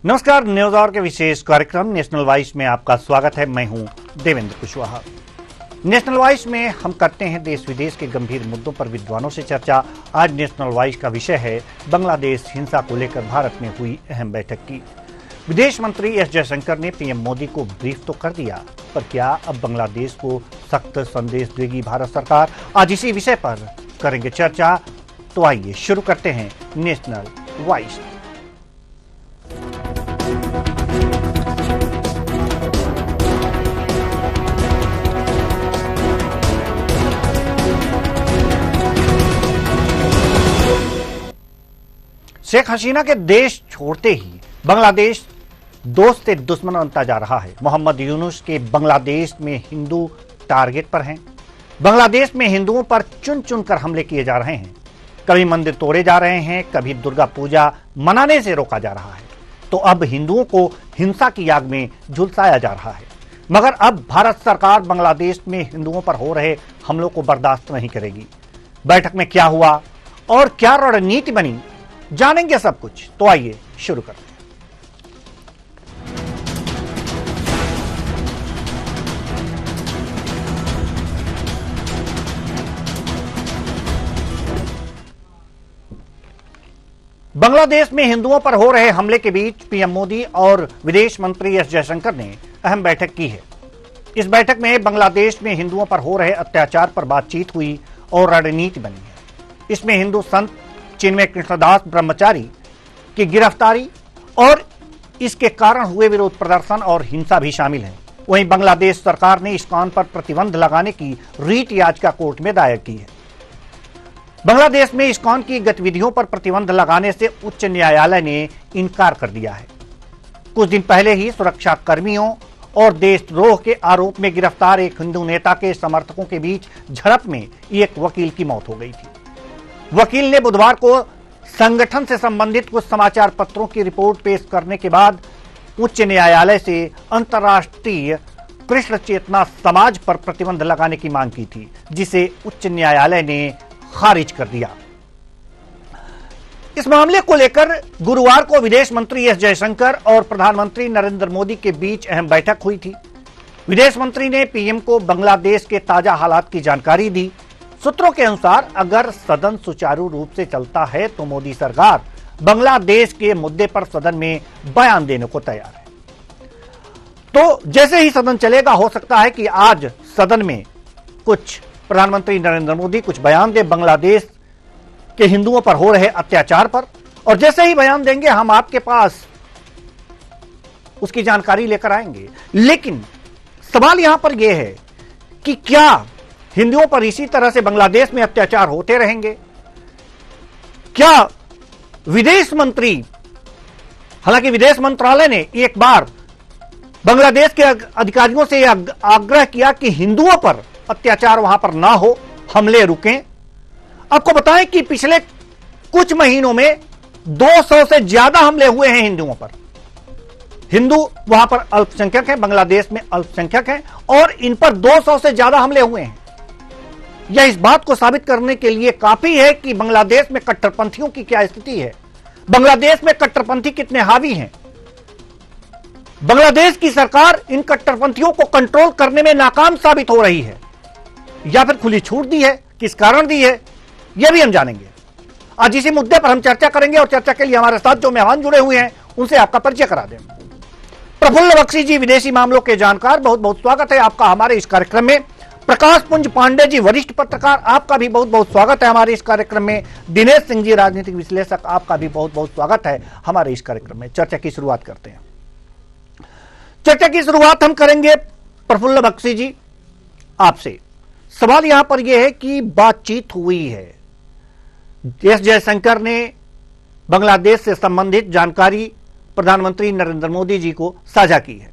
नमस्कार। News our के विशेष कार्यक्रम नेशनल वॉइस में आपका स्वागत है। मैं हूं देवेंद्र कुशवाहा। नेशनल वॉइस में हम करते हैं देश विदेश के गंभीर मुद्दों पर विद्वानों से चर्चा। आज नेशनल वॉइस का विषय है बांग्लादेश हिंसा को लेकर भारत में हुई अहम बैठक की। विदेश मंत्री एस जयशंकर ने पीएम मोदी को ब्रीफ तो कर दिया, पर क्या अब बांग्लादेश को सख्त संदेश देगी भारत सरकार? आज इसी विषय पर करेंगे चर्चा। तो आइए शुरू करते हैं नेशनल वॉइस। शेख हसीना के देश छोड़ते ही बांग्लादेश दोस्त से दुश्मन बनता जा रहा है। मोहम्मद यूनुस के बांग्लादेश में हिंदू टारगेट पर हैं। बांग्लादेश में हिंदुओं पर चुन चुन कर हमले किए जा रहे हैं। कभी मंदिर तोड़े जा रहे हैं, कभी दुर्गा पूजा मनाने से रोका जा रहा है। तो अब हिंदुओं को हिंसा की आग में झुलसाया जा रहा है। मगर अब भारत सरकार बांग्लादेश में हिंदुओं पर हो रहे हमलों को बर्दाश्त नहीं करेगी। बैठक में क्या हुआ और क्या रणनीति बनी, जानेंगे सब कुछ। तो आइए शुरू करते हैं। बांग्लादेश में हिंदुओं पर हो रहे हमले के बीच पीएम मोदी और विदेश मंत्री एस जयशंकर ने अहम बैठक की है। इस बैठक में बांग्लादेश में हिंदुओं पर हो रहे अत्याचार पर बातचीत हुई और रणनीति बनी है। इसमें हिंदू संत चिन्मय कृष्णदास ब्रह्मचारी की गिरफ्तारी और इसके कारण हुए विरोध प्रदर्शन और हिंसा भी शामिल है। वहीं बांग्लादेश सरकार ने इस्कॉन पर प्रतिबंध लगाने की रीट याचिका कोर्ट में दायर की है। बांग्लादेश में इस्कॉन की गतिविधियों पर प्रतिबंध लगाने से उच्च न्यायालय ने इनकार कर दिया है। कुछ दिन पहले ही सुरक्षा कर्मियों और देशद्रोह के आरोप में गिरफ्तार एक हिंदू नेता के समर्थकों के बीच झड़प में एक वकील की मौत हो गई थी। वकील ने बुधवार को संगठन से संबंधित कुछ समाचार पत्रों की रिपोर्ट पेश करने के बाद उच्च न्यायालय से अंतर्राष्ट्रीय कृष्ण चेतना समाज पर प्रतिबंध लगाने की मांग की थी, जिसे उच्च न्यायालय ने खारिज कर दिया। इस मामले को लेकर गुरुवार को विदेश मंत्री एस जयशंकर और प्रधानमंत्री नरेंद्र मोदी के बीच अहम बैठक हुई थी। विदेश मंत्री ने पीएम को बांग्लादेश के ताजा हालात की जानकारी दी। सूत्रों के अनुसार अगर सदन सुचारू रूप से चलता है तो मोदी सरकार बांग्लादेश के मुद्दे पर सदन में बयान देने को तैयार है। तो जैसे ही सदन चलेगा, हो सकता है कि आज सदन में कुछ प्रधानमंत्री नरेंद्र मोदी कुछ बयान दे बांग्लादेश के हिंदुओं पर हो रहे अत्याचार पर, और जैसे ही बयान देंगे हम आपके पास उसकी जानकारी लेकर आएंगे। लेकिन सवाल यहां पर यह है कि क्या हिंदुओं पर इसी तरह से बांग्लादेश में अत्याचार होते रहेंगे? क्या विदेश मंत्री, हालांकि विदेश मंत्रालय ने एक बार बांग्लादेश के अधिकारियों से आग्रह किया कि हिंदुओं पर अत्याचार वहां पर ना हो, हमले रुकें। आपको बताएं कि पिछले कुछ महीनों में 200 से ज्यादा हमले हुए हैं हिंदुओं पर। हिंदू वहां पर अल्पसंख्यक हैं, बांग्लादेश में अल्पसंख्यक हैं, और इन पर 200 से ज्यादा हमले हुए हैं। यह इस बात को साबित करने के लिए काफी है कि बांग्लादेश में कट्टरपंथियों की क्या स्थिति है, बांग्लादेश में कट्टरपंथी कितने हावी हैं। बांग्लादेश की सरकार इन कट्टरपंथियों को कंट्रोल करने में नाकाम साबित हो रही है, या फिर खुली छूट दी है, किस कारण दी है, यह भी हम जानेंगे। आज इसी मुद्दे पर हम चर्चा करेंगे, और चर्चा के लिए हमारे साथ जो मेहमान जुड़े हुए हैं उनसे आपका परिचय करा दें। प्रफुल्ल बख्शी जी, विदेशी मामलों के जानकार, बहुत बहुत स्वागत है आपका हमारे इस कार्यक्रम में। प्रकाश पुंज पांडे जी, वरिष्ठ पत्रकार, आपका भी बहुत बहुत स्वागत है हमारे इस कार्यक्रम में। दिनेश सिंह जी, राजनीतिक विश्लेषक, आपका भी बहुत बहुत स्वागत है हमारे इस कार्यक्रम में। चर्चा की शुरुआत करते हैं। चर्चा की शुरुआत हम करेंगे प्रफुल्ल बख्शी जी आपसे। सवाल यहां पर यह है कि बातचीत हुई है, एस जयशंकर ने बांग्लादेश से संबंधित जानकारी प्रधानमंत्री नरेंद्र मोदी जी को साझा की है।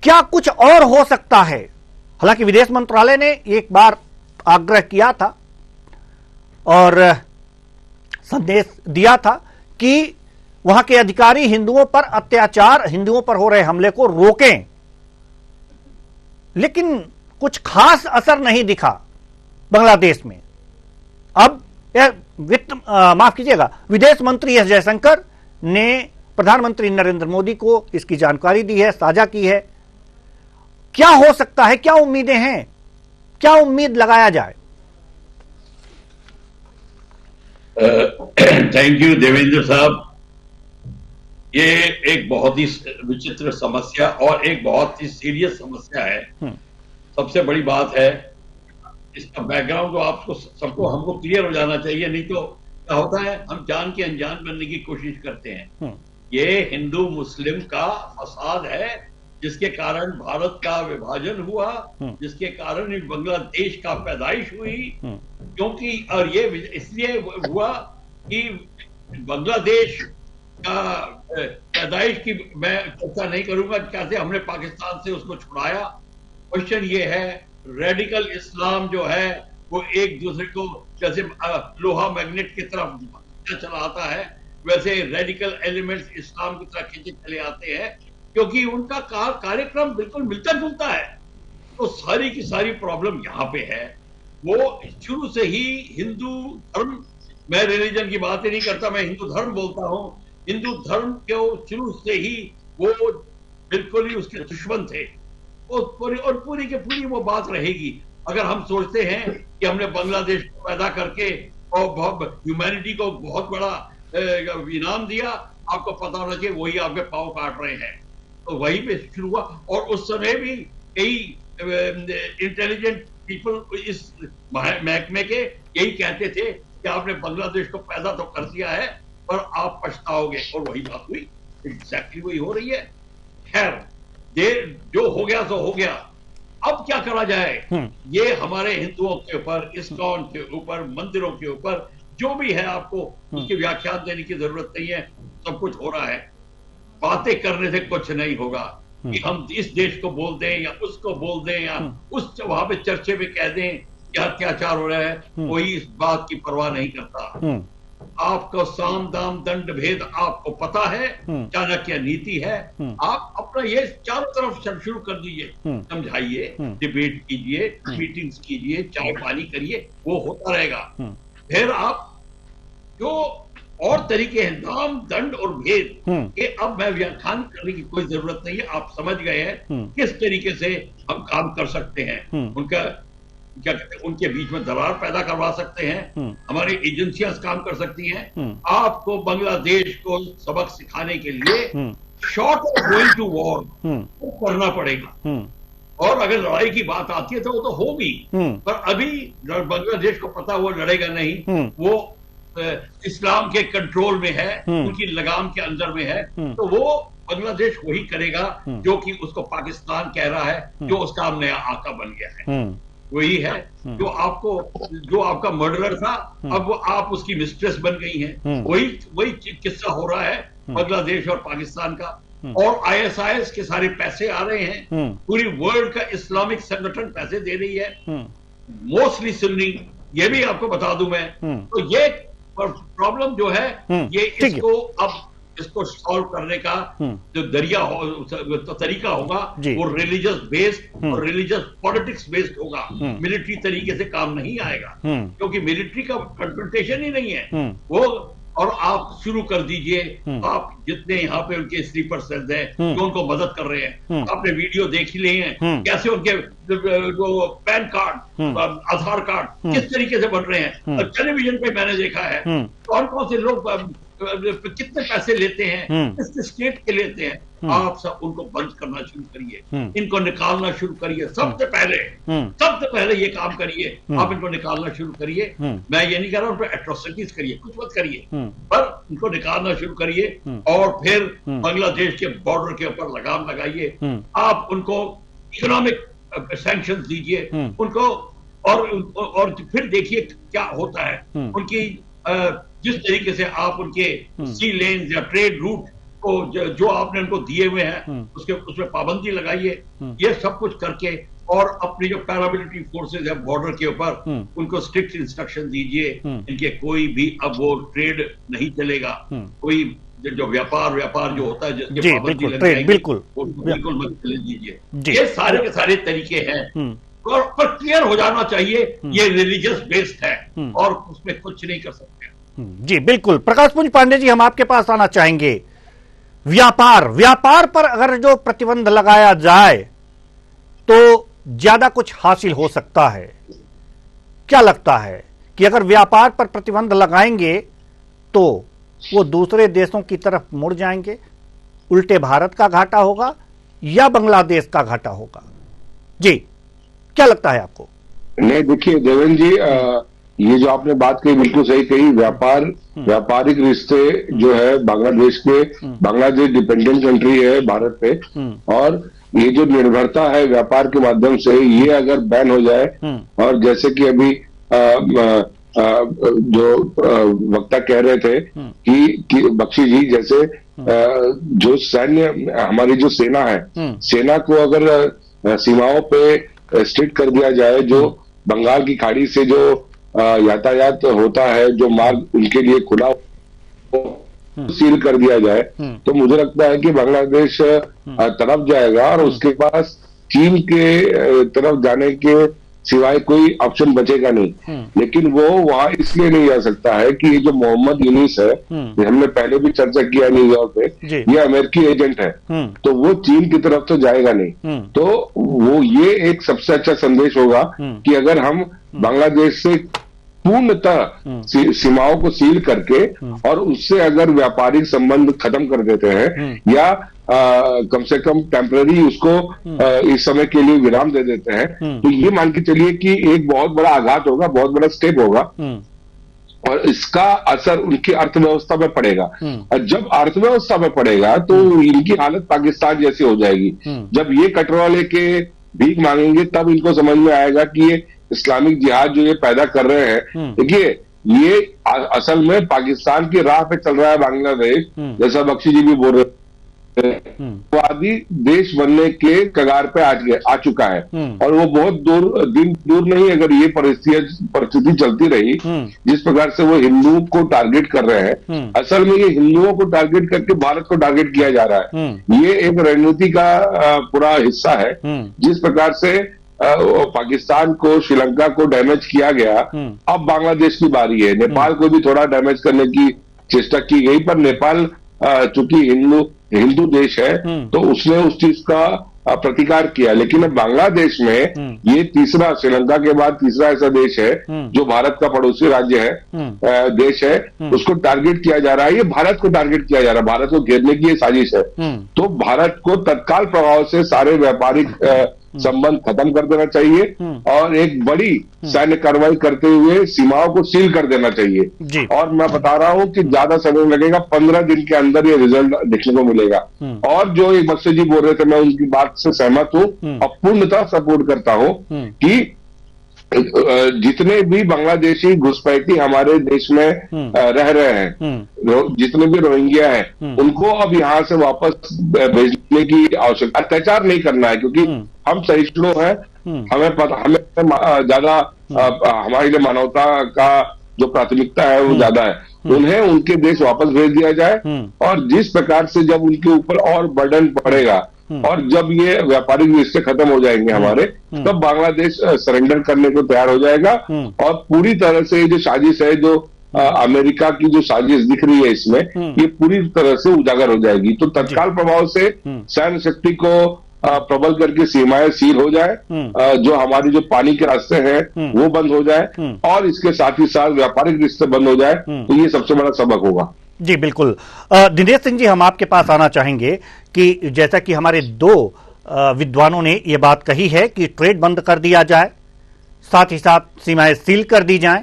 क्या कुछ और हो सकता है? हालांकि विदेश मंत्रालय ने एक बार आग्रह किया था और संदेश दिया था कि वहां के अधिकारी हिंदुओं पर अत्याचार, हिंदुओं पर हो रहे हमले को रोकें, लेकिन कुछ खास असर नहीं दिखा बांग्लादेश में। अब माफ कीजिएगा, विदेश मंत्री एस जयशंकर ने प्रधानमंत्री नरेंद्र मोदी को इसकी जानकारी दी है, साझा की है। क्या हो सकता है, क्या उम्मीदें हैं, क्या उम्मीद लगाया जाए? थैंक यू देवेंद्र साहब। ये एक बहुत ही विचित्र समस्या और एक बहुत ही सीरियस समस्या है। सबसे बड़ी बात है इसका बैकग्राउंड तो आपको सबको हमको क्लियर हो जाना चाहिए, नहीं तो क्या होता है हम जान के अनजान बनने की कोशिश करते हैं। ये हिंदू मुस्लिम का फसाद है जिसके कारण भारत का विभाजन हुआ, जिसके कारण बांग्लादेश का पैदाइश हुई। क्योंकि और ये इसलिए हुआ कि बांग्लादेश का पैदाइश की मैं चर्चा नहीं करूंगा, कैसे हमने पाकिस्तान से उसको छुड़ाया। क्वेश्चन ये है रेडिकल इस्लाम जो है वो एक दूसरे को जैसे लोहा मैग्नेट की तरफ चला आता है, वैसे रेडिकल एलिमेंट्स इस्लाम की तरफ खींचे चले आते हैं, क्योंकि उनका कार्यक्रम बिल्कुल मिलता जुलता है। तो सारी की सारी प्रॉब्लम यहाँ पे है। वो शुरू से ही हिंदू धर्म, मैं रिलीजन की बात ही नहीं करता, मैं हिंदू धर्म बोलता हूँ। हिंदू धर्म के शुरू से ही वो बिल्कुल ही उसके दुश्मन थे और पूरी की पूरी वो बात रहेगी। अगर हम सोचते हैं कि हमने बांग्लादेश को पैदा करके और ह्यूमैनिटी को बहुत बड़ा इनाम दिया, आपको पता होना चाहिए वही आपके पाँव काट रहे हैं। तो वहीं पे शुरू हुआ और उस समय भी कई इंटेलिजेंट पीपल इस महकमे के यही कहते थे कि आपने बांग्लादेश को पैदा तो कर दिया है पर आप पछताओगे, और वही बात हुई, एग्जैक्टली वही हो रही है। खैर जो हो गया सो हो गया, अब क्या करा जाए? ये हमारे हिंदुओं के ऊपर, इस्कॉन के ऊपर, मंदिरों के ऊपर जो भी है, आपको उसकी व्याख्यान देने की जरूरत नहीं है, सब कुछ हो रहा है। बातें करने से कुछ नहीं होगा कि हम इस देश को बोल दें या उसको बोल दें या उस वहां पे चर्चे में कह दें कि अत्याचार हो रहा है, कोई इस बात की परवाह नहीं करता। आपको साम दाम दंड भेद आपको पता है, चाणक्य नीति है। आप अपना ये चारों तरफ शुरू कर दीजिए, समझाइए, डिबेट कीजिए, मीटिंग्स कीजिए, चाय पानी करिए, वो होता रहेगा। फिर आप जो और तरीके हैं, नाम दंड और भेद के, अब मैं व्याख्यान करने की कोई जरूरत नहीं है। आप समझ गए हैं किस तरीके से हम काम कर सकते हैं। उनका क्या कहते हैं, उनके बीच में दरार पैदा करवा सकते हैं, हमारी एजेंसियां काम कर सकती हैं। आपको बांग्लादेश को सबक सिखाने के लिए short of going to war वो करना पड़ेगा। और अगर लड़ाई की बात आती है तो वो तो होगी, पर अभी बांग्लादेश को पता वो लड़ेगा नहीं, वो इस्लाम के कंट्रोल में है, उनकी लगाम के अंदर में है। तो वो बांग्लादेश वही करेगा जो कि उसको पाकिस्तान कह रहा है, जो उसका नया आका बन गया है। वही है जो आपका मर्डरर था, अब वो आप उसकी मिस्ट्रेस बन गई हैं। वही किस्सा हो रहा है बांग्लादेश और पाकिस्तान का। और आईएसआईएस के सारे पैसे आ रहे हैं, पूरी वर्ल्ड का इस्लामिक संगठन पैसे दे रही है, मोस्टली सुन्नी, ये भी आपको बता दूं मैं। तो ये प्रॉब्लम जो है ये इसको सॉल्व करने का जो तो तरीका होगा वो रिलीजियस बेस्ड और रिलीजियस पॉलिटिक्स बेस्ड होगा। मिलिट्री तरीके से काम नहीं आएगा, क्योंकि मिलिट्री का कन्फ्रंटेशन ही नहीं है वो। और आप शुरू कर दीजिए, आप जितने यहाँ पे उनके स्लीपर सेल्स हैं जो उनको मदद कर रहे हैं, आपने वीडियो देख ही लिए हैं कैसे उनके जो पैन कार्ड, आधार कार्ड किस तरीके से बन रहे हैं। और टेलीविजन पे मैंने देखा है कौन कौन से लोग कितने पैसे लेते हैं, किस स्टेट के लेते हैं। आप सब उनको बंद करना शुरू करिए, इनको निकालना शुरू करिए। सबसे पहले ये काम करिए, आप इनको निकालना शुरू करिए। मैं ये नहीं कह रहा हूं उन पर एट्रोसिटीज करिए, कुछ मत करिए, पर इनको निकालना शुरू करिए। और फिर बांग्लादेश के बॉर्डर के ऊपर लगाम लगाइए। आप उनको इकोनॉमिक सैंक्शंस दीजिए उनको, और फिर देखिए क्या होता है। उनकी जिस तरीके से आप उनके सी लेन्स या ट्रेड रूट को जो आपने उनको दिए हुए हैं उसमें पाबंदी लगाइए। ये सब कुछ करके और अपनी जो पैरामिलिट्री फोर्सेज है बॉर्डर के ऊपर उनको स्ट्रिक्ट इंस्ट्रक्शन दीजिए, इनके कोई भी अब वो ट्रेड नहीं चलेगा, कोई जो व्यापार जो होता है जिसके पाबंदी लग जाएगी बिल्कुल मत चले दीजिए। ये सारे के सारे तरीके हैं और पर क्लियर हो जाना चाहिए ये रिलीजियस बेस्ड है और उसमें कुछ नहीं कर सकते। जी बिल्कुल। प्रकाश पुंज पांडे जी, हम आपके पास आना चाहेंगे। व्यापार पर अगर जो प्रतिबंध लगाया जाए तो ज्यादा कुछ हासिल हो सकता है। क्या लगता है कि अगर व्यापार पर प्रतिबंध लगाएंगे तो वो दूसरे देशों की तरफ मुड़ जाएंगे, उल्टे भारत का घाटा होगा या बांग्लादेश का घाटा होगा? जी, क्या लगता है आपको? नहीं, देखिए देवेंद्र जी, ये जो आपने बात कही बिल्कुल सही कही। व्यापारिक रिश्ते जो है बांग्लादेश डिपेंडेंट कंट्री है भारत पे, और ये जो निर्भरता है व्यापार के माध्यम से, ये अगर बैन हो जाए, और जैसे कि अभी जो वक्ता कह रहे थे कि बख्शी जी, जैसे जो हमारी जो सेना है, सेना को अगर सीमाओं पे स्ट्रिक्ट कर दिया जाए, जो बंगाल की खाड़ी से जो यातायात होता है, जो मार्ग उनके लिए खुला सील कर दिया जाए, तो मुझे लगता है कि बांग्लादेश तरफ जाएगा और उसके पास चीन के तरफ जाने के सिवाय कोई ऑप्शन बचेगा नहीं। लेकिन वो वहां इसलिए नहीं जा सकता है कि ये जो मोहम्मद यूनिस है, हमने पहले भी चर्चा किया न्यूयॉर्क पे, ये अमेरिकी एजेंट है, तो वो चीन की तरफ तो जाएगा नहीं। तो वो ये एक सबसे अच्छा संदेश होगा कि अगर हम बांग्लादेश से पूर्णतः सीमाओं को सील करके और उससे अगर व्यापारिक संबंध खत्म कर देते हैं, या कम से कम टेम्पररी उसको इस समय के लिए विराम दे देते हैं, तो ये मान के चलिए कि एक बहुत बड़ा आघात होगा, बहुत बड़ा स्टेप होगा, और इसका असर उनकी अर्थव्यवस्था में पड़ेगा। और जब अर्थव्यवस्था में पड़ेगा तो इनकी हालत पाकिस्तान जैसी हो जाएगी। जब ये कटोरा लेके भीख मांगेंगे तब इनको समझ में आएगा कि ये इस्लामिक जिहाद जो ये पैदा कर रहे हैं, देखिए ये असल में पाकिस्तान की राह पे चल रहा है बांग्लादेश, जैसा बख्शी जी भी बोल रहे हैं, वादी देश बनने के कगार पे आ चुका है। और वो बहुत दूर नहीं, अगर ये परिस्थिति चलती रही जिस प्रकार से वो हिंदुओं को टारगेट कर रहे हैं, असल में ये हिंदुओं को टारगेट करके भारत को टारगेट किया जा रहा है। ये एक रणनीति का पूरा हिस्सा है। जिस प्रकार से पाकिस्तान को, श्रीलंका को डैमेज किया गया, अब बांग्लादेश की बारी है। नेपाल को भी थोड़ा डैमेज करने की चेष्टा की गई, पर नेपाल चूंकि हिंदू देश है तो उसने उस चीज का प्रतिकार किया। लेकिन अब बांग्लादेश में ये तीसरा, श्रीलंका के बाद तीसरा ऐसा देश है जो भारत का पड़ोसी राज्य है, देश है, उसको टारगेट किया जा रहा है। ये भारत को टारगेट किया जा रहा है, भारत को घेरने की ये साजिश है। तो भारत को तत्काल प्रभाव से सारे व्यापारिक संबंध खत्म कर देना चाहिए और एक बड़ी सैन्य कार्रवाई करते हुए सीमाओं को सील कर देना चाहिए। और मैं बता रहा हूं कि ज्यादा समय लगेगा, 15 दिन के अंदर ये रिजल्ट देखने को मिलेगा। और जो एक बख्शी जी बोल रहे थे, मैं उनकी बात से सहमत हूं और पूर्णतः सपोर्ट करता हूं कि जितने भी बांग्लादेशी घुसपैठी हमारे देश में रह रहे हैं, जितने भी रोहिंग्या हैं, उनको अब यहाँ से वापस भेजने की आवश्यकता, अत्याचार नहीं करना है, क्योंकि हम सहिष्णु हैं, हमें पता, हमें ज्यादा हमारे लिए मानवता का जो प्राथमिकता है वो ज्यादा है। उन्हें उनके देश वापस भेज दिया जाए, और जिस प्रकार से जब उनके ऊपर और बर्डन पड़ेगा और जब ये व्यापारिक रिश्ते खत्म हो जाएंगे हमारे, तब बांग्लादेश सरेंडर करने को तैयार हो जाएगा। और पूरी तरह से ये जो साजिश है, जो अमेरिका की जो साजिश दिख रही है इसमें, ये पूरी तरह से उजागर हो जाएगी। तो तत्काल प्रभाव से सैन्य शक्ति को प्रबल करके सीमाएं सील हो जाए, जो हमारी जो पानी के रास्ते हैं वो बंद हो जाए, और इसके साथ ही साथ व्यापारिक रिश्ते बंद हो जाए, तो ये सबसे बड़ा सबक होगा। जी बिल्कुल। दिनेश सिंह जी, हम आपके पास आना चाहेंगे कि जैसा कि हमारे दो विद्वानों ने ये बात कही है कि ट्रेड बंद कर दिया जाए, साथ ही साथ सीमाएं सील कर दी जाएं,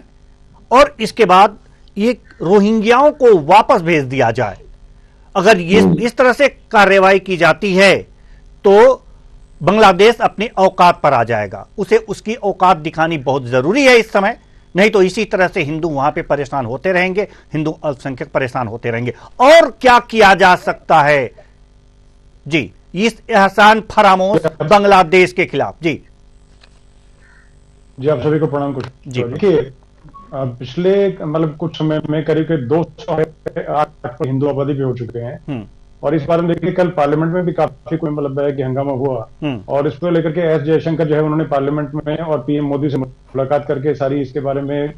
और इसके बाद ये रोहिंग्याओं को वापस भेज दिया जाए। अगर ये इस तरह से कार्रवाई की जाती है तो बांग्लादेश अपने औकात पर आ जाएगा। उसे उसकी औकात दिखानी बहुत जरूरी है इस समय, नहीं तो इसी तरह से हिंदू वहां पे परेशान होते रहेंगे, हिंदू अल्पसंख्यक परेशान होते रहेंगे। और क्या किया जा सकता है जी इस एहसान फरामोश बांग्लादेश के खिलाफ? जी आप सभी को प्रणाम। कुछ देखिए, पिछले मतलब कुछ समय में करीब 208 हिंदू आबादी पे हो चुके हैं, और इस बारे में देखिए कल पार्लियामेंट में भी काफी कोई मतलब है कि हंगामा हुआ, और इसको लेकर के एस जयशंकर जो है उन्होंने पार्लियामेंट में और पीएम मोदी से मुलाकात करके सारी इसके बारे में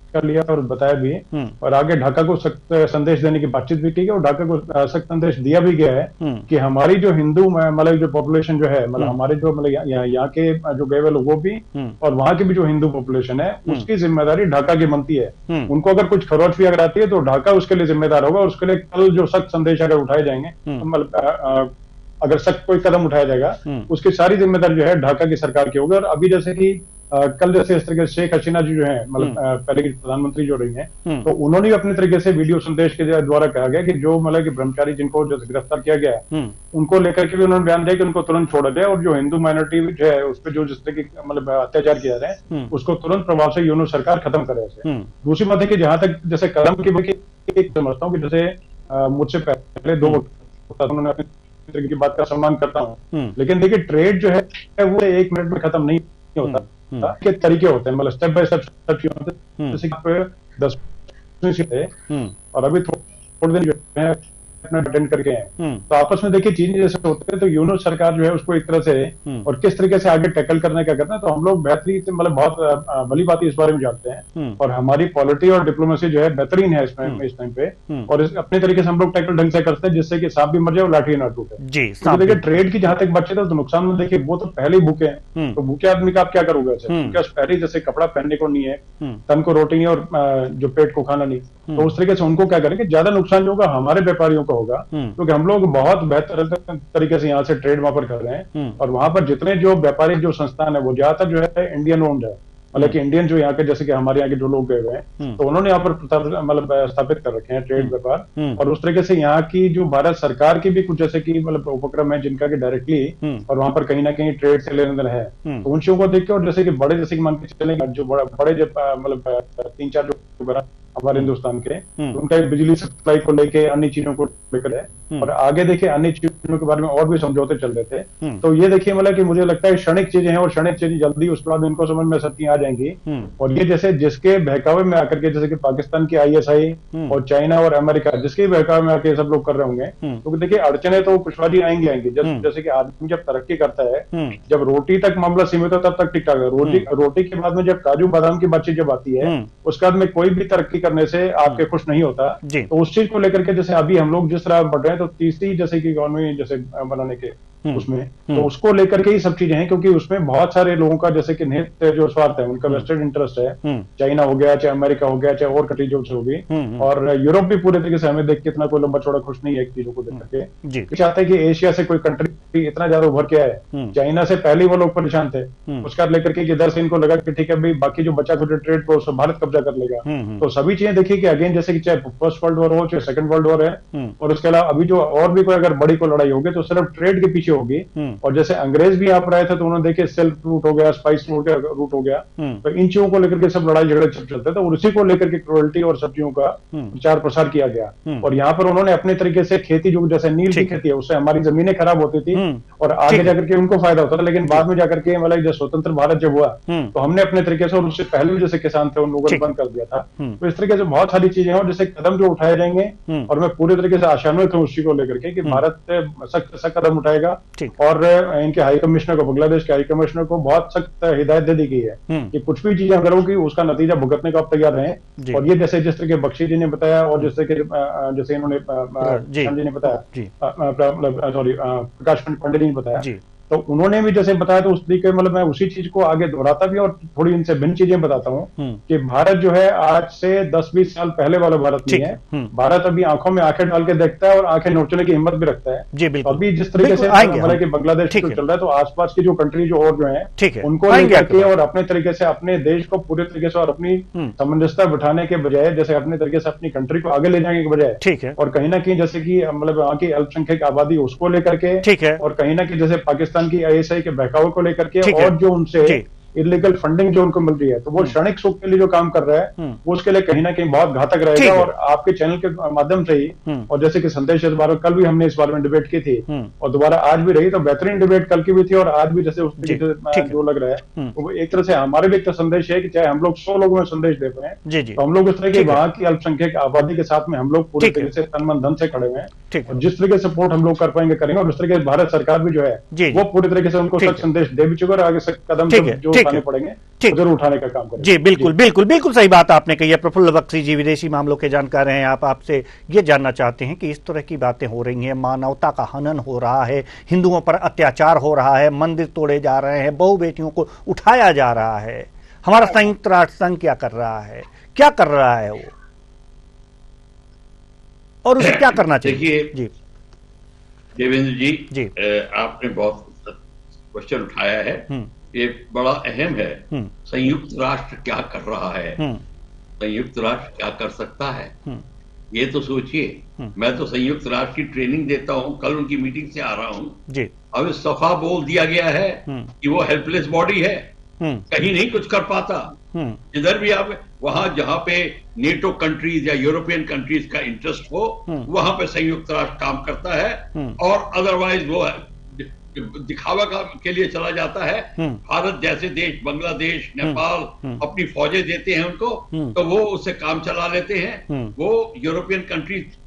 कर लिया और बताया भी, और आगे ढाका को सख्त संदेश देने की बातचीत भी की गई और ढाका को सख्त संदेश दिया भी गया है कि हमारी जो हिंदू मतलब जो पॉपुलेशन जो है, मतलब हमारे जो मतलब यहाँ के जो गए हुए लोगों भी और वहां की भी जो हिंदू पॉपुलेशन है, उसकी जिम्मेदारी ढाका की बनती है। उनको अगर कुछ खरोच भी अगर आती है तो ढाका उसके लिए जिम्मेदार होगा, और उसके लिए कल जो सख्त संदेश अगर उठाए जाएंगे, मतलब अगर सख्त कोई कदम उठाया जाएगा, उसकी सारी जिम्मेदारी जो है ढाका की सरकार की होगी। और अभी जैसे कि कल जैसे इस तरीके से शेख हसीना जी जो है, मतलब पहले की प्रधानमंत्री जो रही हैं, तो उन्होंने भी अपने तरीके से वीडियो संदेश के द्वारा कहा गया कि जो मतलब कि ब्रह्मचारी जिनको जैसे गिरफ्तार किया गया है, उनको लेकर के भी उन्होंने बयान दिया कि उनको तुरंत छोड़ा जाए, और जो हिंदू माइनॉरिटी जो है उस पर जो जिस तरह की मतलब अत्याचार किया जा रहा है, उसको तुरंत प्रभाव से यूनो सरकार खत्म करे। दूसरी बात है कि जहां तक जैसे कदम की समझता हूँ कि जैसे मुझसे पहले दो उन्होंने अपनी की बात का सम्मान करता हूँ, लेकिन देखिए ट्रेड जो है वो 1 मिनट में खत्म नहीं होता, के तरीके होते हैं, मतलब स्टेप बाय स्टेप सब चीजें होते हैं। जैसे आप 10 और अभी थोड़े दिन जो है अपना अटेंड करके हैं, तो आपस में देखिए चीजें जैसे होते हैं, तो यूनो सरकार जो है उसको एक तरह से और किस तरीके से आगे टैकल करने का करना है, तो हम लोग बेहतरीन से मतलब बहुत भली बात इस बारे में जानते हैं, और हमारी पॉलिटी और डिप्लोमेसी जो है बेहतरीन है इस टाइम पे, और अपने तरीके से हम लोग टैकल ढंग से करते हैं, जिससे कि सांप भी मर जाए और लाठी ना टूटे जी। तो देखिए ट्रेड की जहां तक बात है तो नुकसान में देखिए वो तो पहले ही भूखे हैं, तो भूखे आदमी का आप क्या करोगे, पहले जैसे कपड़ा पहनने को नहीं है, तन को रोटी नहीं और जो पेट को खाना नहीं, तो उस तरीके से उनको क्या करेंगे, ज्यादा नुकसान जो होगा हमारे व्यापारियों को होगा, क्योंकि हम लोग बहुत बेहतर तरीके से यहाँ से ट्रेड वहां पर कर रहे हैं, और वहां पर जितने जो व्यापारिक जो संस्थान है वो ज्यादातर जो है इंडियन ओन्ड है, मतलब कि इंडियन जो यहाँ के जैसे कि हमारे यहाँ के जो लोग गए हुए हैं, तो उन्होंने यहाँ पर मतलब स्थापित कर रखे हैं ट्रेड व्यापार, और उस तरीके से यहाँ की जो भारत सरकार की भी कुछ जैसे कि मतलब उपक्रम है जिनका कि डायरेक्टली और वहां पर कहीं ना कहीं ट्रेड से लेने देना है, तो उन चीजों को देख के, और जैसे कि बड़े जैसे कि मान के चलेंगे जो बड़े जो मतलब 3-4 जो हमारे हिंदुस्तान के, उनका बिजली सप्लाई को लेके अन्य चीजों को लेकर है, और आगे देखिए अन्य चीजों के बारे में और भी समझौते चल रहे थे, तो ये देखिए मतलब कि मुझे लगता है क्षणिक चीजें हैं, और क्षणिक चीजें जल्दी उसके बाद इनको समझ में सबकी आ जाएंगी, और ये जैसे जिसके बहकावे में आकर के जैसे कि पाकिस्तान की ISI और चाइना और अमेरिका जिसके बहकावे में आके सब लोग कर रहे होंगे, तो देखिए अड़चने तो कुछ बारी आएंगी, जैसे कि आदमी जब तरक्की करता है, जब रोटी तक मामला सीमित होता है तब तक ठीक ठाक है, रोटी के बाद में जब काजू बादाम की बातचीत जब आती है, उसके बाद में कोई भी तरक्की करने से आपके खुश नहीं होता, तो उस चीज को लेकर के जैसे अभी हम लोग जिस तरह बढ़ रहे हैं, तो तीसरी जैसे कि इकोनॉमी जैसे बनाने के उसमें, तो उसको लेकर के ही सब चीजें हैं, क्योंकि उसमें बहुत सारे लोगों का जैसे कि निहित जो स्वार्थ है, उनका वेस्टेड इंटरेस्ट है, चाइना हो गया, चाहे अमेरिका हो गया, चाहे और कंट्रीज होगी, और यूरोप भी पूरे तरीके से हमें देख के इतना कोई लंबा चौड़ा खुश नहीं है चीजों को देख करके, चाहते हैं कि एशिया से कोई कंट्री इतना ज्यादा उभर के आए, चाइना से पहले वो लोग परेशान थे, उसका लेकर के इधर से इनको लगा कि ठीक है भाई बाकी जो बचा खुचा ट्रेड को भारत कब्जा कर लेगा, तो सभी चीजें देखिए कि अगेन जैसे कि चाहे फर्स्ट वर्ल्ड वॉर हो, चाहे सेकंड वर्ल्ड वॉर है, और उसके अलावा अभी जो और भी कोई अगर बड़ी कोई लड़ाई होगी तो सिर्फ ट्रेड के पीछे होगी, और जैसे अंग्रेज भी यहाँ पर आए थे तो उन्होंने देखे सिल्क रूट हो गया, स्पाइस रूट हो गया, तो इन चीजों को लेकर के सब लड़ाई झगड़े चलते थे, और उसी को लेकर के क्रुएल्टी और सब्जियों का प्रचार प्रसार किया गया, और यहाँ पर उन्होंने अपने तरीके से खेती जो जैसे नील की खेती है उससे हमारी जमीनें खराब होती थी, और आगे जाकर के उनको फायदा होता था, लेकिन बाद में जाकर के मतलब जब स्वतंत्र भारत जब हुआ तो हमने अपने तरीके से, और उससे पहले भी जैसे किसान थे उन लोगों ने बंद कर दिया था, तो इस तरीके से बहुत सारी चीजें हैं, और जैसे कदम जो उठाए जाएंगे, और मैं पूरे तरीके से आशान्वित हूँ उसी को लेकर के कि भारत सख्त कदम उठाएगा, और इनके हाई कमिश्नर को, बांग्लादेश के हाई कमिश्नर को बहुत सख्त हिदायत दे दी गई है कि कुछ भी चीजें अगर होगी उसका नतीजा भुगतने को आप तैयार रहें, और ये जैसे जिस तरह के बख्शी जी ने बताया, और जैसे इन्होंने जी ने बताया, सॉरी प्रकाश पंडित जी ने बताया, तो उन्होंने भी जैसे बताया, तो उस तरीके मतलब मैं उसी चीज को आगे दोहराता भी और थोड़ी इनसे भिन्न चीजें बताता हूँ कि भारत जो है आज से 10-20 साल पहले वाला भारत नहीं है, भारत अभी आंखों में आंखें डाल के देखता है और आंखें नोचने की हिम्मत भी रखता है जी, अभी जिस तरीके से मतलब कि बांग्लादेश चल रहा है, तो आसपास की जो कंट्री जो और जो है उनको लेकर के और अपने तरीके से अपने देश को पूरे तरीके से और अपनी सामंजस्यता बिठाने के बजाय, जैसे अपने तरीके से अपनी कंट्री को आगे ले जाने के बजाय, और कहीं ना कहीं जैसे कि मतलब वहाँ की अल्पसंख्यक आबादी उसको लेकर के, और कहीं ना कहीं जैसे पाकिस्तान की ISI के बहकावे को लेकर के, और जो उनसे इलीगल फंडिंग जो उनको मिल रही है, तो वो क्षणिक सुख के लिए जो काम कर रहा है वो उसके लिए कहीं ना कहीं बहुत घातक रहेगा। और आपके चैनल के माध्यम से ही, और जैसे कि संदेश इस बार कल भी हमने इस बारे में डिबेट की थी और दोबारा आज भी रही, तो बेहतरीन डिबेट कल की भी थी और आज भी जैसे उसमें जो लग रहा है, तो वो एक तरह से हमारे भी एक संदेश है कि चाहे हम लोग 100 लोगों में संदेश दे रहे हैं, तो हम लोग उस तरह की वहां की अल्पसंख्यक आबादी के साथ में हम लोग पूरी तरीके से तन मन धन से खड़े हुए हैं, और जिस तरीके से सपोर्ट हम लोग कर पाएंगे करेंगे, और उस तरीके से भारत सरकार भी जो है वो पूरी तरीके से उनको सख्त संदेश दे भी चुका है, आगे कदम जो उठाने पड़ेंगे, जरूर उठाने का काम करें। जी बिल्कुल बिल्कुल बिल्कुल सही बात आपने कही है। प्रफुल्ल बख्शी जी विदेशी मामलों के जानकार हैं। आप आपसे ये जानना चाहते हैं कि इस तरह की बातें हो रही हैं, मानवता का हनन हो रहा है, हिंदुओं पर अत्याचार हो रहा है, मंदिर तोड़े जा रहे हैं, बहु बेटियों को उठाया जा रहा है, हमारा संयुक्त राष्ट्र संघ क्या कर रहा है, क्या कर रहा है वो, और उसे क्या करना चाहिए? देखिए देवेंद्र जी, जी आपने बहुत क्वेश्चन उठाया है, ये बड़ा अहम है। संयुक्त राष्ट्र क्या कर रहा है, संयुक्त राष्ट्र क्या कर सकता है, ये तो सोचिए। मैं तो संयुक्त राष्ट्र की ट्रेनिंग देता हूं, कल उनकी मीटिंग से आ रहा हूं। अब इस सफा बोल दिया गया है कि वो हेल्पलेस बॉडी है, कहीं नहीं कुछ कर पाता। जिधर भी आप, वहां जहां पे नेटो कंट्रीज या यूरोपियन कंट्रीज का इंटरेस्ट हो, वहां पे संयुक्त राष्ट्र काम करता है, और अदरवाइज वो दिखावा के लिए चला जाता है। भारत जैसे देश, बांग्लादेश, नेपाल अपनी फौजें देते हैं उनको, तो वो उससे काम चला लेते हैं। वो यूरोपियन कंट्रीज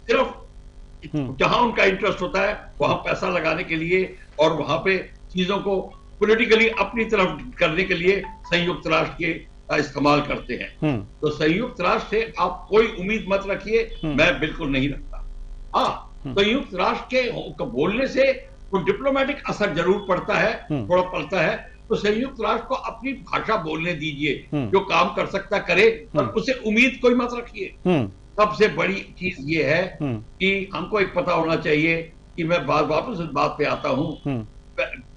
सिर्फ जहां उनका इंटरेस्ट होता है वहां पैसा लगाने के लिए और वहां पे चीजों को पॉलिटिकली अपनी तरफ करने के लिए संयुक्त राष्ट्र के का इस्तेमाल करते हैं। तो संयुक्त राष्ट्र से आप कोई उम्मीद मत रखिए, मैं बिल्कुल नहीं रखता। हाँ, संयुक्त राष्ट्र के बोलने से तो डिप्लोमेटिक असर जरूर पड़ता है, थोड़ा पड़ता है। तो संयुक्त राष्ट्र को अपनी भाषा बोलने दीजिए, जो काम कर सकता करे, पर उसे उम्मीद कोई मत रखिए। सबसे बड़ी चीज ये है कि हमको एक पता होना चाहिए कि मैं वापस इस बात पे आता हूं,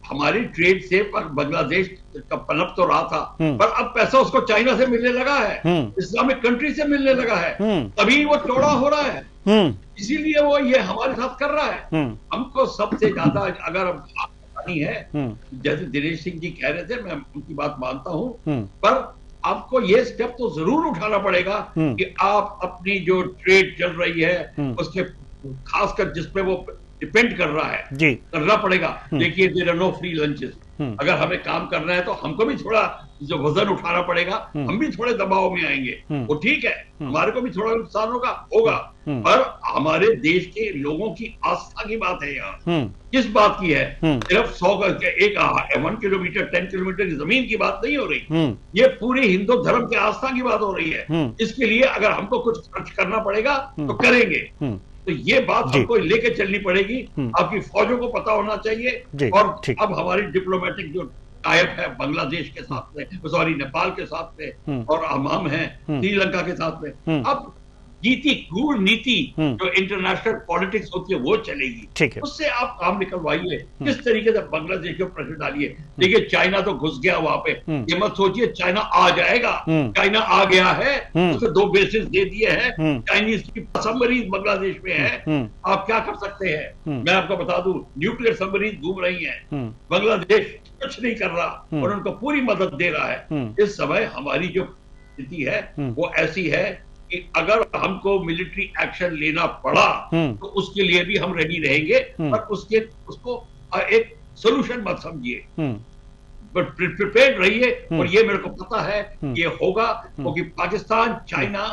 हमारी ट्रेड से पर बांग्लादेश का पनप तो रहा था, पर अब पैसा उसको चाइना से मिलने लगा है, इस्लामिक कंट्री से मिलने लगा है, तभी वो चौड़ा हो रहा है, इसीलिए वो ये हमारे साथ कर रहा है। हमको सबसे ज्यादा अगर नहीं है, जैसे दिनेश सिंह जी कह रहे थे, मैं उनकी बात मानता हूं, पर आपको ये स्टेप तो जरूर उठाना पड़ेगा कि आप अपनी जो ट्रेड चल रही है उसके खासकर जिसपे वो डिपेंड कर रहा है, जी करना पड़ेगा। देखिए, there are no free lunches. अगर हमें काम करना है तो हमको भी थोड़ा जो वजन उठाना पड़ेगा, हम भी थोड़े दबाव में आएंगे। वो ठीक है, हमारे को भी थोड़ा नुकसान होगा, पर हमारे देश के लोगों की आस्था की बात है यहाँ। किस बात की है? सिर्फ 1 किलोमीटर 10 किलोमीटर की जमीन की बात नहीं हो रही, ये पूरी हिंदू धर्म के आस्था की बात हो रही है। इसके लिए अगर हमको कुछ खर्च करना पड़ेगा तो करेंगे। तो ये बात हमको लेके चलनी पड़ेगी। आपकी फौजों को पता होना चाहिए। और अब हमारी डिप्लोमेटिक जो टाइप है बांग्लादेश के साथ में, सॉरी नेपाल के साथ में, और हम हैं श्रीलंका के साथ में, अब गूढ़ नीति जो इंटरनेशनल पॉलिटिक्स होती है वो चलेगी। उससे आप काम निकलवाइए, किस तरीके से बांग्लादेश के प्रेशर डालिए। देखिए, चाइना तो घुस गया वहां पे, ये मत सोचिए चाइना आ जाएगा। चाइना आ गया है, उसे 2 बेसिस दे दिए हैं, चाइनीज की सबमरीन बांग्लादेश में है। आप क्या कर सकते हैं? मैं आपको बता दूं, न्यूक्लियर सबमरीन घूम रही है, बांग्लादेश कुछ नहीं कर रहा और उनको पूरी मदद दे रहा है। इस समय हमारी जो स्थिति है वो ऐसी है कि अगर हमको मिलिट्री एक्शन लेना पड़ा तो उसके लिए भी हम रेडी रहेंगे, पर उसको एक सोल्यूशन मत समझिए, बट प्रिपेयर्ड रहिए। और ये मेरे को पता है ये होगा, क्योंकि पाकिस्तान, चाइना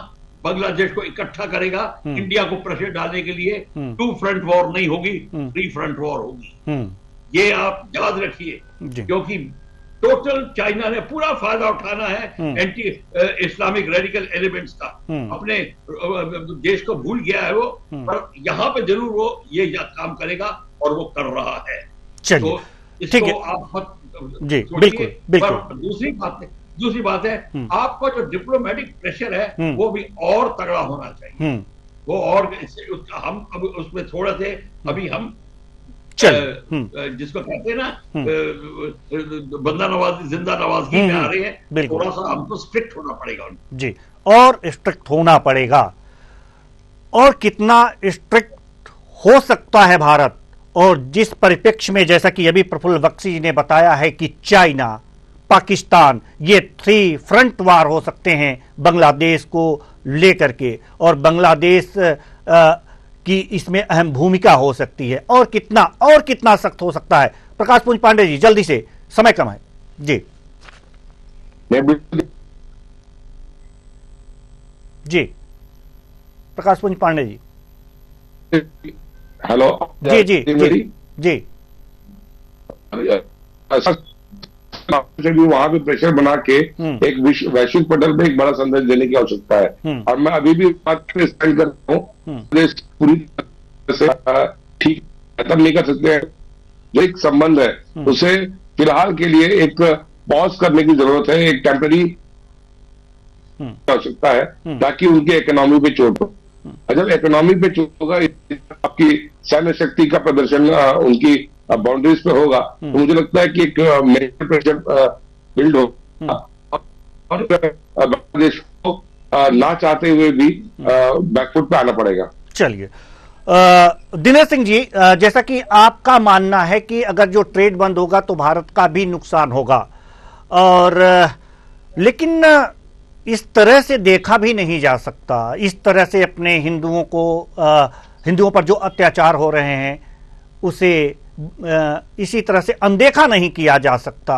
बांग्लादेश को इकट्ठा करेगा इंडिया को प्रेशर डालने के लिए। 2 फ्रंट वॉर नहीं होगी, 3 फ्रंट वॉर होगी, ये आप याद रखिए। क्योंकि टोटल चाइना ने पूरा फायदा उठाना है एंटी इस्लामिक रेडिकल एलिमेंट्स का। अपने देश को भूल गया है वो, पर यहाँ पे जरूर वो ये काम करेगा और वो कर रहा है। तो इसको आप मत सोचिए। दूसरी बात है आपका जो डिप्लोमेटिक प्रेशर है वो भी और तगड़ा होना चाहिए। वो और हम अब उसमें थोड़ा से अभी हम जिसको कहते हैं ना बंदा नवाजी जिंदा नवाजी में आ रहे हैं, थोड़ा सा हमको स्ट्रिक्ट होना पड़ेगा जी, और स्ट्रिक्ट होना पड़ेगा। और कितना स्ट्रिक्ट हो सकता है भारत, और जिस परिप्रेक्ष्य में, जैसा कि अभी प्रफुल्ल बख्शी जी ने बताया है कि चाइना, पाकिस्तान, ये 3 फ्रंट वार हो सकते हैं बांग्लादेश को लेकर के, और बांग्लादेश की इसमें अहम भूमिका हो सकती है। और कितना सख्त हो सकता है? प्रकाश पुंज पांडे जी, जल्दी से, समय कम है जी प्रकाश पुंज पांडे जी। हेलो जी जी जी जी से भी वहां भी प्रेशर बना के एक वैश्विक पटल पे एक बड़ा संदेश देने की आवश्यकता है। और मैं अभी भी बात कर रहा हूँ, देश पूरी तरह से ठीक खत्म नहीं कर सकते हैं। जो एक संबंध है उसे फिलहाल के लिए एक पॉज करने की जरूरत है, एक टेम्पररी आवश्यकता है, ताकि उनकी इकोनॉमी पे चोट हो। और जब इकोनॉमी पे चोट होगा, आपकी सैन्य शक्ति का प्रदर्शन उनकी बाउंड्रीज पे होगा, तो मुझे लगता है कि एक मेजर प्रेशर बिल्ड होगा और बांग्लादेश को ना चाहते हुए भी बैकफुट पे आना पड़ेगा। चलिए दिनेश सिंह जी, जैसा कि आपका मानना है कि अगर जो ट्रेड बंद होगा तो भारत का भी नुकसान होगा, और लेकिन इस तरह से देखा भी नहीं जा सकता, इस तरह से अपने हिंदुओं पर जो अत्याचार हो रहे हैं उसे इसी तरह से अनदेखा नहीं किया जा सकता।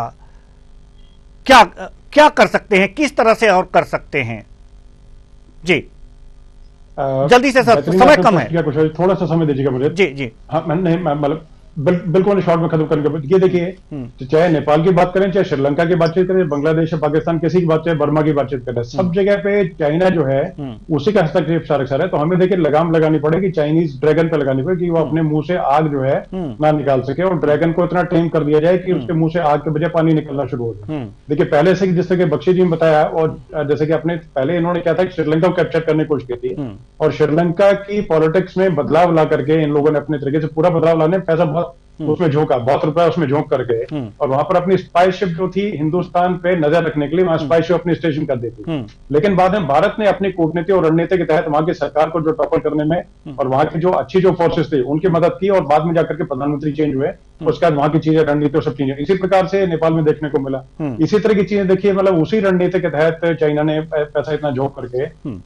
क्या कर सकते हैं, किस तरह से और कर सकते हैं? जी जल्दी से सर, समय कम है, कुछ थोड़ा सा समय दीजिएगा मुझे। जी जी हाँ, मैं नहीं मतलब बिल्कुल शॉर्ट में खत्म करने के। ये देखिए, चाहे नेपाल की बात करें, चाहे श्रीलंका की बातचीत करें, बांग्लादेश, पाकिस्तान, किसी की बात, चाहे बर्मा की बातचीत करें, सब जगह पे चाइना जो है उसी का हस्तक्षेप सारा है। तो हमें देखिए लगाम लगानी पड़ेगी, चाइनीज ड्रैगन पे लगानी पड़ेगी कि वो अपने मुंह से आग जो है ना निकाल सके, और ड्रैगन को इतना टेम कर दिया जाए कि उसके मुंह से आग के बजाय पानी निकलना शुरू हो जाए। देखिए पहले से जिस तरह बख्शी जी ने बताया, और जैसे कि अपने पहले इन्होंने क्या था, श्रीलंका को कैप्चर करने की कोशिश की थी, और श्रीलंका की पॉलिटिक्स में बदलाव ला करके इन लोगों ने अपने तरीके से पूरा बदलाव लाने, पैसा बहुत उसमें झोंका, बहुत रुपया उसमें झोंक करके, और वहां पर अपनी स्पाई शिप जो थी हिंदुस्तान पे नजर रखने के लिए, वहां स्पाई शिप अपनी स्टेशन कर देती। लेकिन बाद में भारत ने अपनी कूटनीति और रणनीति के तहत वहां की सरकार को जो टॉपर करने में और वहां की जो अच्छी जो फोर्सेस थी उनकी मदद की, और बाद में जाकर के प्रधानमंत्री चेंज हुए, उसके बाद वहां की चीजें, रणनीति और सब चीजें इसी प्रकार से नेपाल में देखने को मिला। इसी तरह की चीजें देखिए, मतलब उसी रणनीति के तहत चाइना ने पैसा इतना झोंक करके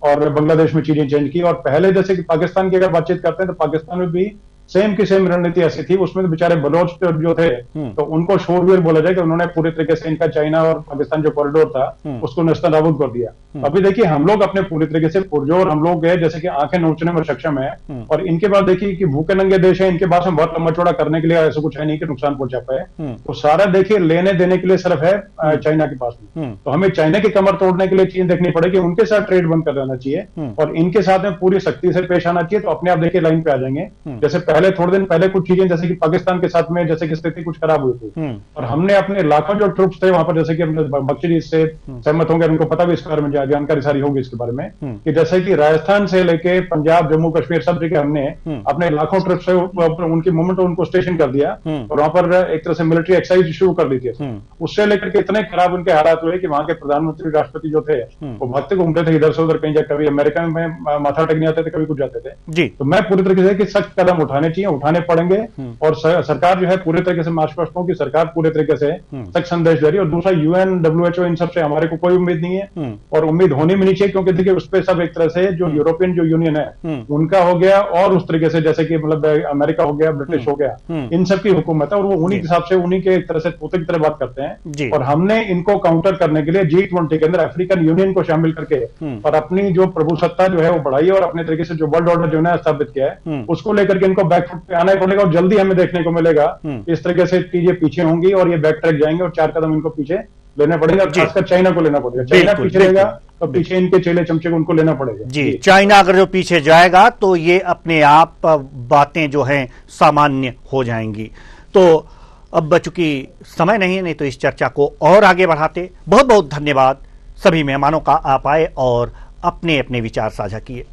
और बांग्लादेश में चीजें चेंज की। और पहले जैसे कि पाकिस्तान की अगर बातचीत करते हैं तो पाकिस्तान में भी सेम की सेम रणनीति ऐसी थी। उसमें तो बेचारे बलोच जो थे तो उनको शोरवीर बोला जाए कि उन्होंने पूरे तरीके से इनका चाइना और पाकिस्तान जो कॉरिडोर था उसको नस्तानाबूद कर दिया। अभी देखिए हम लोग अपने पूरी तरीके से पुरजोर हम लोग गए, जैसे कि आंखें नोचने में सक्षम है, और इनके बाद देखिए कि भूखे नंगे देश है, इनके पास में बहुत लंबा चौड़ा करने के लिए ऐसा कुछ है नहीं कि नुकसान पहुंचा पाए। तो सारा देखिए लेने देने के लिए सिर्फ है चाइना के पास में। तो हमें चाइना की कमर तोड़ने के लिए चीजें देखनी पड़ेगी, उनके साथ ट्रेड बंद कर देना चाहिए और इनके साथ में पूरी सख्ती से पेश आना चाहिए। तो अपने आप देखिए लाइन पे आ जाएंगे। जैसे पहले थोड़े दिन पहले कुछ चीजें जैसे कि पाकिस्तान के साथ में जैसे कि स्थिति कुछ खराब हुई थी, और हमने अपने लाखों जो ट्रूप्स थे वहां पर, जैसे कि बख्शी जी से सहमत होंगे, उनको पता भी इस बारे में जानकारी सारी होगी इसके बारे में, कि जैसे कि राजस्थान से लेके पंजाब, जम्मू कश्मीर सब जगह हमने अपने लाखों ट्रूप्स से उनकी मूवमेंट उनको स्टेशन कर दिया, और वहां पर एक तरह से मिलिट्री एक्सरसाइज शुरू कर दी थी। उससे लेकर के इतने खराब उनके हालात हुए कि वहां के प्रधानमंत्री, राष्ट्रपति जो थे वो भागते घूमते थे इधर से उधर, कहीं जाकर कभी अमेरिका में माथा टेकने आते थे, कभी कुछ जाते थे। तो मैं पूरी तरीके से कि सख्त कदम उठाने चाहिए, उठाने पड़ेंगे, और सरकार जो है पूरे तरीके से, मैं आश्वस्त हूं कि सरकार पूरे तरीके से सख्त संदेश दे रही है। और दूसरा UN, WHO इन सब से हमारे को कोई उम्मीद नहीं है, और उम्मीद होनी भी नहीं चाहिए, क्योंकि देखिए उस पर सब एक तरह से जो यूरोपियन जो यूनियन है उनका हो गया, और उस तरीके से जैसे कि मतलब अमेरिका हो गया, ब्रिटिश हो गया, इन सब की हुकूमत है, और वो उन्हीं के हिसाब से उन्हीं के एक तरह से पोते की तरह बात करते हैं। और हमने इनको काउंटर करने के लिए G20 के अंदर अफ्रीकन यूनियन को शामिल करके और अपनी जो प्रभुसत्ता जो है वो बढ़ाई, और अपने तरीके से जो वर्ल्ड ऑर्डर जो है स्थापित किया है उसको लेकर के इनको बैकफुट पे आना पड़ेगा, और जल्दी हमें देखने को मिलेगा इस तरीके से चीजें पीछे होंगी और ये बैक ट्रैक जाएंगे, और 4 कदम इनको पीछे लेना पड़ेगा, खासकर चाइना को लेना पड़ेगा। चाइना पीछे रहेगा तो पीछे इनके चेले चमचे उनको लेना पड़ेगा। जी, चाइना अगर जो पीछे जाएगा तो ये अपने आप बातें जो हैं सामान्य हो जाएंगी। तो अब चूंकि समय नहीं तो इस चर्चा को और आगे बढ़ाते। बहुत बहुत धन्यवाद सभी मेहमानों का, आप आए और अपने अपने विचार साझा किए।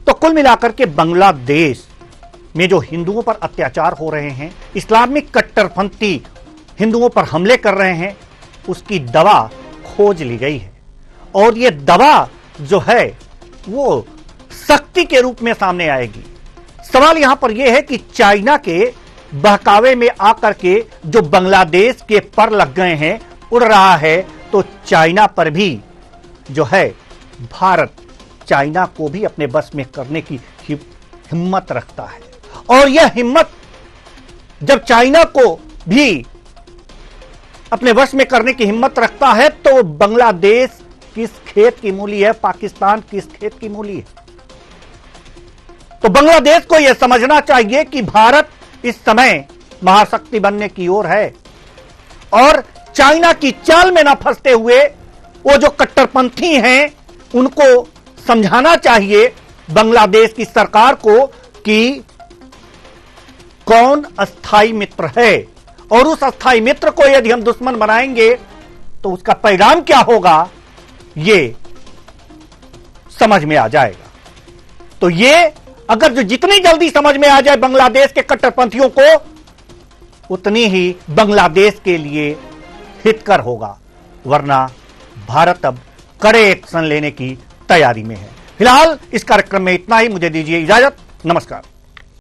तो कुल मिलाकर के बांग्लादेश में जो हिंदुओं पर अत्याचार हो रहे हैं, इस्लामिक कट्टरपंथी हिंदुओं पर हमले कर रहे हैं, उसकी दवा खोज ली गई है, और ये दवा जो है वो सख्ती के रूप में सामने आएगी। सवाल यहां पर यह है कि चाइना के बहकावे में आकर के जो बांग्लादेश के पर लग गए हैं, उड़ रहा है, तो चाइना पर भी जो है भारत चाइना को भी अपने बस में करने की हिम्मत रखता है। और यह हिम्मत जब चाइना को भी अपने वश में करने की हिम्मत रखता है, तो बांग्लादेश किस खेत की मूली है, पाकिस्तान किस खेत की मूली है। तो बांग्लादेश को यह समझना चाहिए कि भारत इस समय महाशक्ति बनने की ओर है, और चाइना की चाल में ना फंसते हुए वो जो कट्टरपंथी हैं उनको समझाना चाहिए बांग्लादेश की सरकार को कि कौन अस्थाई मित्र है, और उस अस्थाई मित्र को यदि हम दुश्मन बनाएंगे तो उसका परिणाम क्या होगा ये समझ में आ जाएगा। तो ये अगर जो जितनी जल्दी समझ में आ जाए बांग्लादेश के कट्टरपंथियों को, उतनी ही बांग्लादेश के लिए हितकर होगा, वरना भारत अब कड़े एक्शन लेने की तैयारी में है। फिलहाल इस कार्यक्रम में इतना ही, मुझे दीजिए इजाजत, नमस्कार।